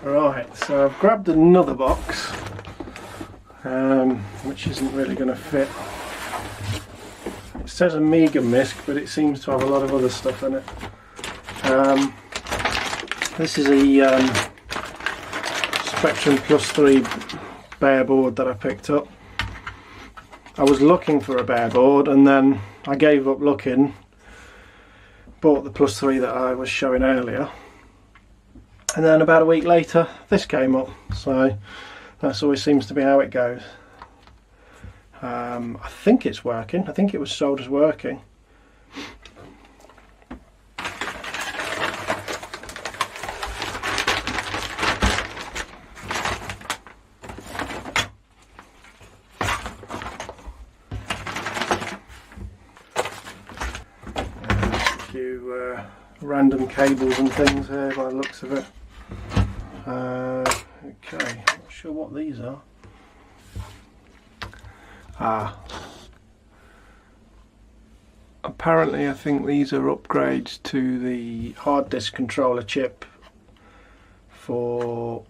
Right, so I've grabbed another box, which isn't really going to fit. It says Amiga MISC, but it seems to have a lot of other stuff in it. This is a Spectrum Plus 3 bare board that I picked up. I was looking for a bare board and then I gave up looking, bought the Plus 3 that I was showing earlier, and then about a week later this came up, so that always seems to be how it goes. I think it's working. I think it was sold as working. A few random cables and things here by the looks of it. Okay, not sure what these are. Apparently I think these are upgrades to the hard disk controller chip for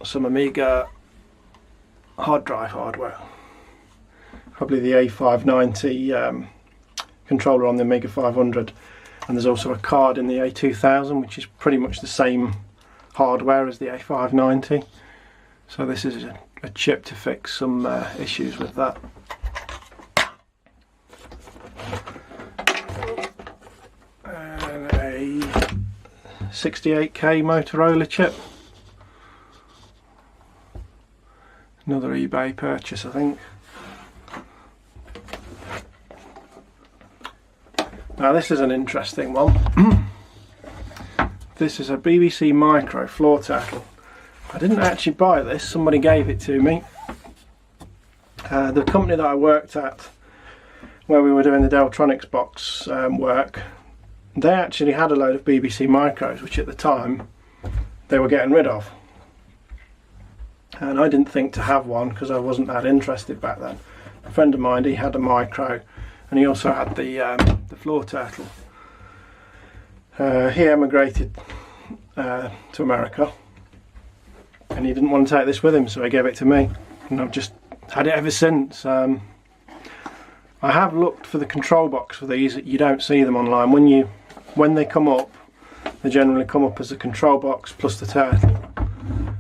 some Amiga hard drive hardware. Probably the A590 controller on the Amiga 500, and there's also a card in the A2000 which is pretty much the same hardware as the A590. So this is a chip to fix some issues with that. And a 68K Motorola chip. Another eBay purchase, I think. Now this is an interesting one. This is a BBC Micro floor turtle. I didn't actually buy this, somebody gave it to me. The company that I worked at, where we were doing the Deltronics box work, they actually had a load of BBC Micros, which at the time they were getting rid of. And I didn't think to have one because I wasn't that interested back then. A friend of mine, he had a Micro, and he also had the floor turtle. He emigrated to America, and he didn't want to take this with him, so he gave it to me, and I've just had it ever since. I have looked for the control box for these. You don't see them online. When they come up, they generally come up as a control box plus the turtle.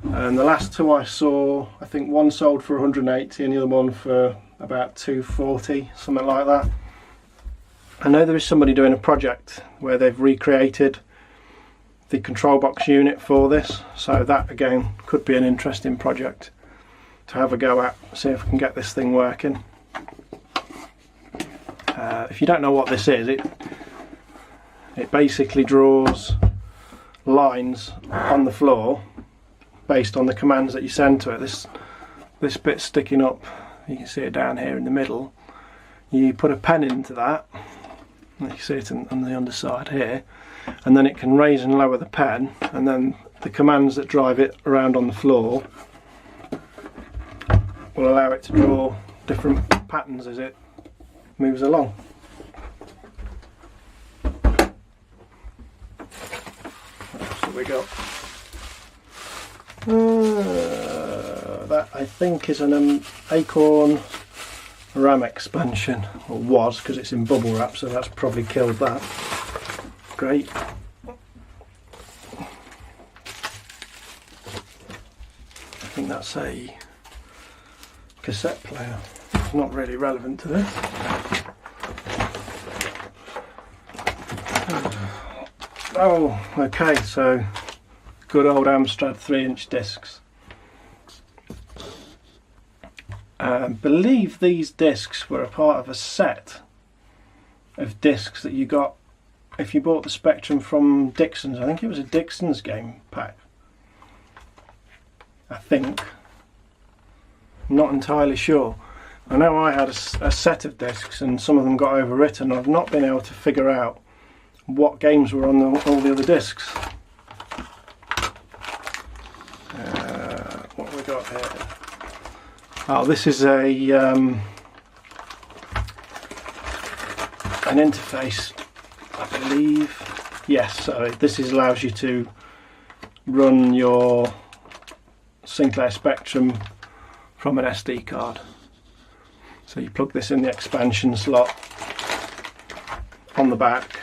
And the last two I saw, I think one sold for 180 and the other one for about 240, something like that. I know there is somebody doing a project where they've recreated the control box unit for this, so that again could be an interesting project to have a go at, see if we can get this thing working. If you don't know what this is, it basically draws lines on the floor based on the commands that you send to it. This bit sticking up, you can see it down here in the middle. You put a pen into that, you can see it on the underside here, and then it can raise and lower the pen, and then the commands that drive it around on the floor will allow it to draw different patterns as it moves along. So we got that I think is an Acorn RAM expansion, or was, because it's in bubble wrap, so that's probably killed that. Great. I think that's a cassette player. It's not really relevant to this. Oh, okay, so good old Amstrad 3-inch discs. I believe these discs were a part of a set of discs that you got if you bought the Spectrum from Dixon's. I think it was a Dixon's game pack. I think. I'm not entirely sure. I know I had a set of discs and some of them got overwritten. I've not been able to figure out what games were on all the other discs. What have we got here? Oh, this is an interface, I believe. Yes, so this allows you to run your Sinclair Spectrum from an SD card. So you plug this in the expansion slot on the back,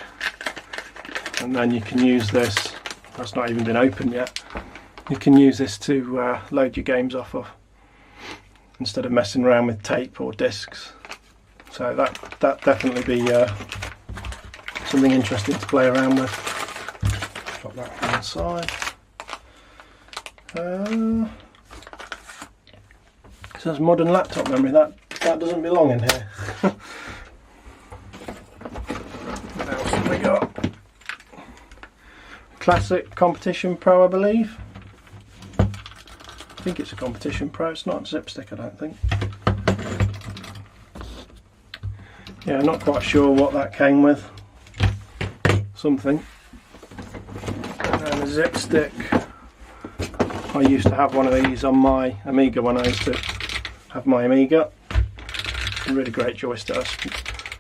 and then you can use this. That's not even been opened yet. You can use this to load your games off of, instead of messing around with tape or discs. So that definitely be something interesting to play around with. Drop that on the side. It says modern laptop memory. That doesn't belong in here. What else have we got? Classic Competition Pro, I believe. I think it's a Competition Pro. It's not a zip stick, I don't think. Yeah, not quite sure what that came with. Something. And then a zip stick. I used to have one of these on my Amiga when I used to have my Amiga. A really great joystick.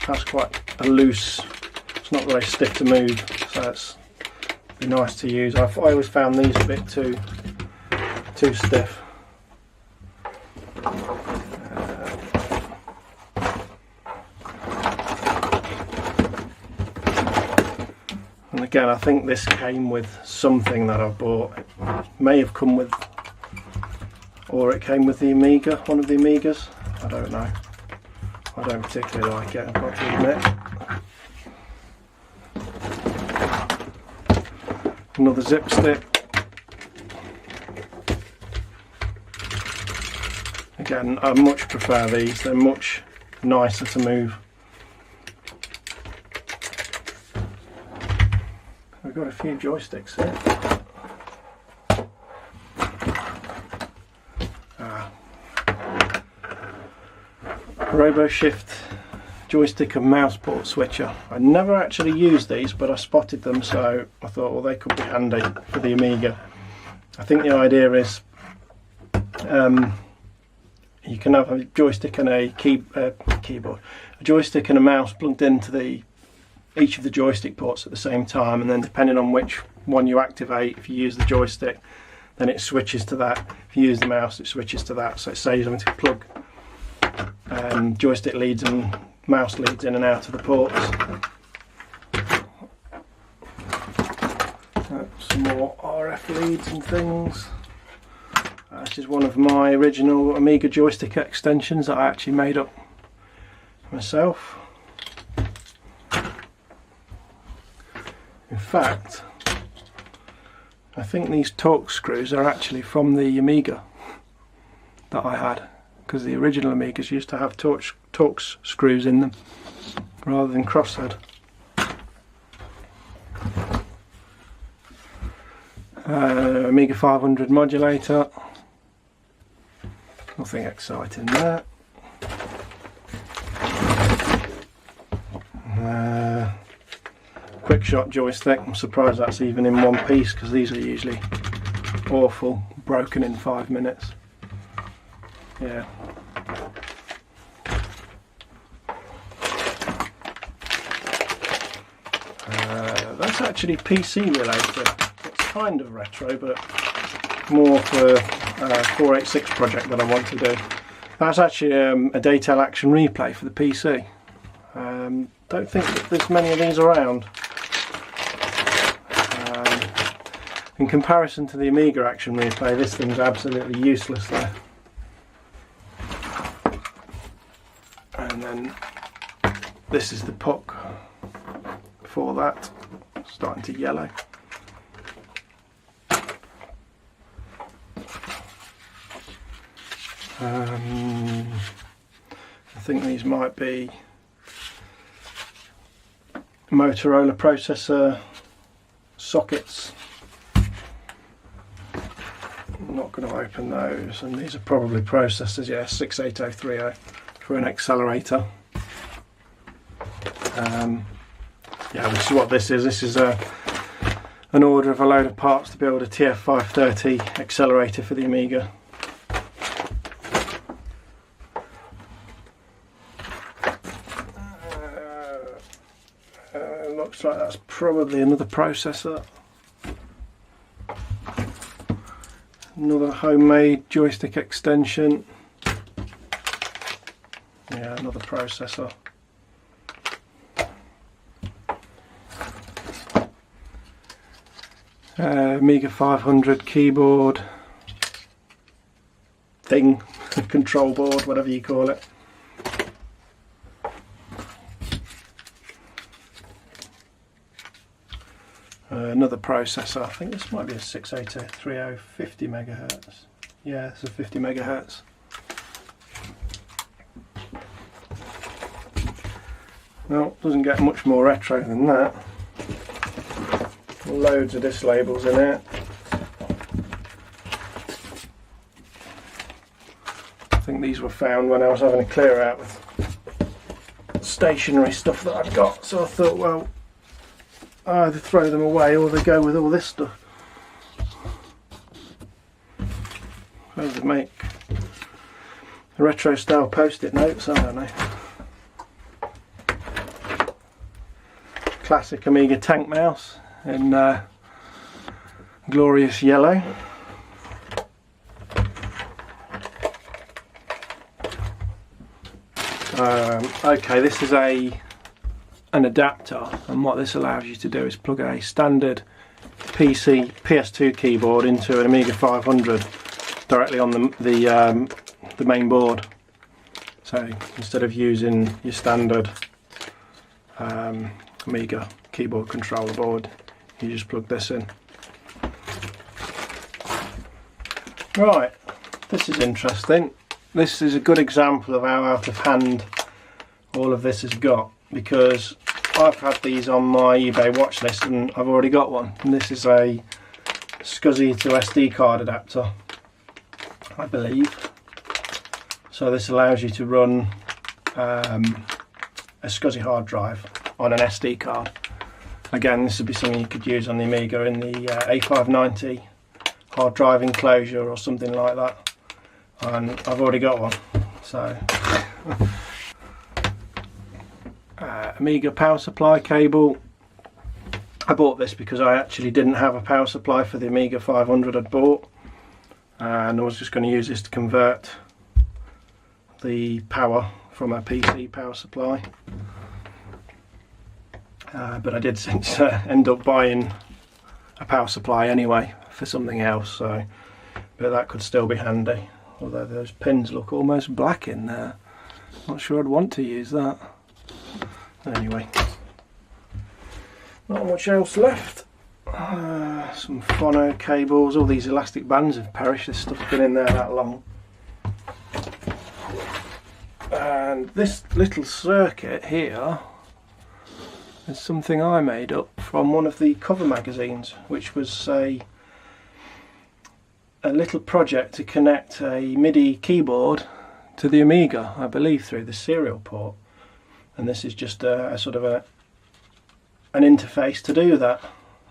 That's quite a loose, it's not very stiff to move, so it's be nice to use. I always found these a bit too stiff. And again, I think this came with something that I bought. It may have come with, or it came with the Amiga, one of the Amigas. I don't know. I don't particularly like it, I've got to admit. Another zip stick. Again, I much prefer these, they're much nicer to move. We've got a few joysticks here. RoboShift joystick and mouse port switcher. I never actually used these, but I spotted them, so I thought, well, they could be handy for the Amiga. I think the idea is you can have a joystick and a keyboard, a joystick and a mouse plugged into each of the joystick ports at the same time, and then depending on which one you activate, if you use the joystick, then it switches to that. If you use the mouse, it switches to that. So it saves having to plug joystick leads and mouse leads in and out of the ports. Some more RF leads and things. This is one of my original Amiga joystick extensions that I actually made up myself. In fact, I think these Torx screws are actually from the Amiga that I had, because the original Amigas used to have Torx screws in them rather than crosshead. Amiga 500 modulator, nothing exciting there. Quick shot joystick, I'm surprised that's even in one piece, because these are usually awful, broken in 5 minutes. Yeah. That's actually PC related. It's kind of retro, but more for a 486 project that I want to do. That's actually a Daytel Action Replay for the PC. Don't think that there's many of these around. In comparison to the Amiga Action Replay, this thing's absolutely useless there. And then this is the puck for that, starting to yellow. I think these might be Motorola processor sockets. I'm not going to open those, and these are probably processors, yeah, 68030 for an accelerator. Yeah, this is what this is. This is an order of a load of parts to build a TF530 accelerator for the Amiga. Looks like that's probably another processor. Another homemade joystick extension. Yeah, another processor. Amiga 500 keyboard thing, control board, whatever you call it. Another processor. I think this might be a 68030 50 megahertz. Yeah, it's a 50 megahertz. Well, doesn't get much more retro than that. Loads of disc labels in it. I think these were found when I was having a clear out with stationery stuff that I'd got, so I thought, well, I either throw them away or they go with all this stuff. Where they make retro style post-it notes, I don't know. Classic Amiga tank mouse in glorious yellow. Okay, this is an adapter, and what this allows you to do is plug a standard PS2 keyboard into an Amiga 500 directly on the main board. So instead of using your standard Amiga keyboard controller board, you just plug this in. Right, this is interesting. This is a good example of how out of hand all of this has got, because I've had these on my eBay watch list and I've already got one. And this is a SCSI to SD card adapter, I believe. So this allows you to run a SCSI hard drive on an SD card. Again, this would be something you could use on the Amiga in the A590 hard drive enclosure or something like that. And I've already got one. So Amiga power supply cable. I bought this because I actually didn't have a power supply for the Amiga 500 I'd bought, and I was just going to use this to convert the power from a PC power supply. But I did since end up buying a power supply anyway for something else, so but that could still be handy. Although those pins look almost black in there, not sure I'd want to use that. Anyway, not much else left. Some phono cables. All these elastic bands have perished. This stuff's been in there that long. And this little circuit here is something I made up from one of the cover magazines, which was a little project to connect a MIDI keyboard to the Amiga, I believe through the serial port. And this is just a sort of an interface to do that.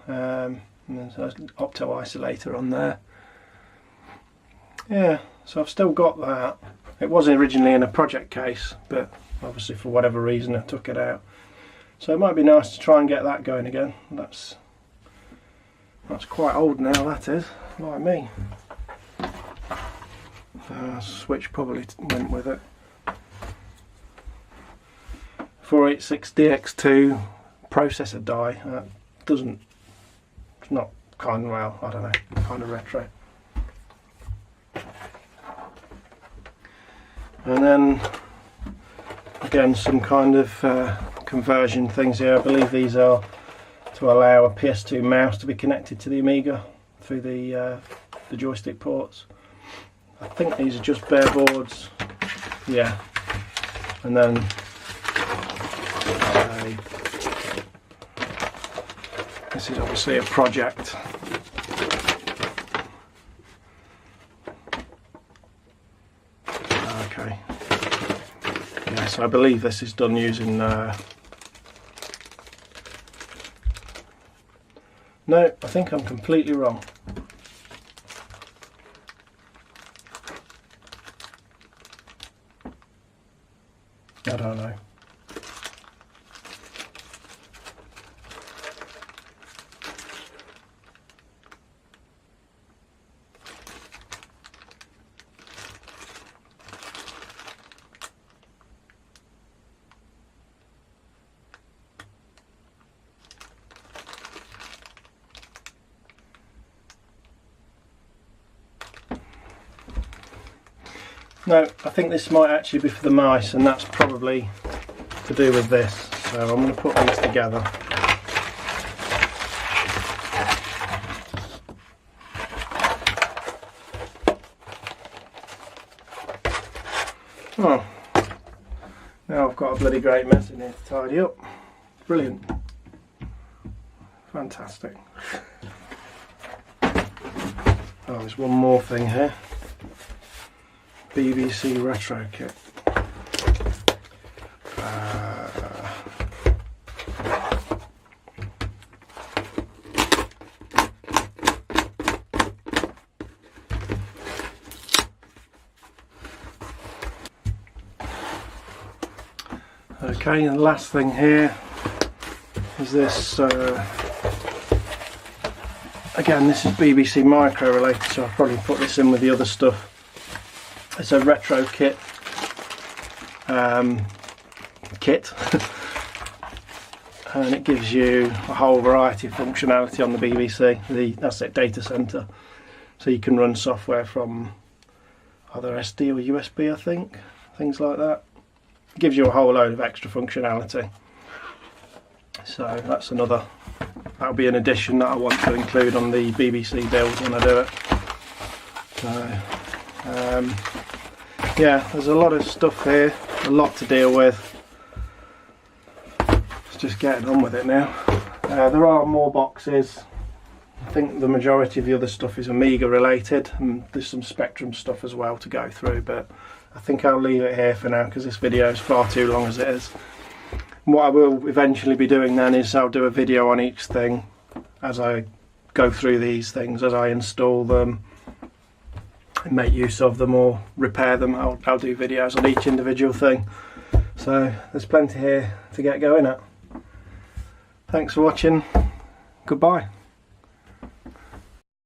And there's an opto isolator on there. Yeah, so I've still got that. It was originally in a project case, but obviously for whatever reason I took it out. So it might be nice to try and get that going again. That's quite old now, that is, like me. Switch probably went with it. 486DX2 processor die. It's not kind of, well, I don't know, kind of retro. And then again some kind of conversion things here. I believe these are to allow a PS2 mouse to be connected to the Amiga through the joystick ports. I think these are just bare boards. Yeah, and then this is obviously a project. Okay. Yes, I believe this is done using. No, I think I'm completely wrong. I don't know. No, I think this might actually be for the mice, and that's probably to do with this. So I'm going to put these together. Oh, now I've got a bloody great mess in here to tidy up. Brilliant. Fantastic. Oh, there's one more thing here. BBC Retro Kit. Okay, and the last thing here is this, again this is BBC Micro related, so I'll probably put this in with the other stuff. It's a retro kit, and it gives you a whole variety of functionality on the BBC, that's it, data center. So you can run software from either SD or USB, I think, things like that. It gives you a whole load of extra functionality. So that's another, that'll be an addition that I want to include on the BBC build when I do it. So, yeah, there's a lot of stuff here, a lot to deal with. It's just getting on with it now. There are more boxes. I think the majority of the other stuff is Amiga related, and there's some Spectrum stuff as well to go through, but I think I'll leave it here for now because this video is far too long as it is. What I will eventually be doing then is I'll do a video on each thing as I go through these things, as I install them, make use of them or repair them. I'll do videos on each individual thing. So there's plenty here to get going at. Thanks for watching. Goodbye.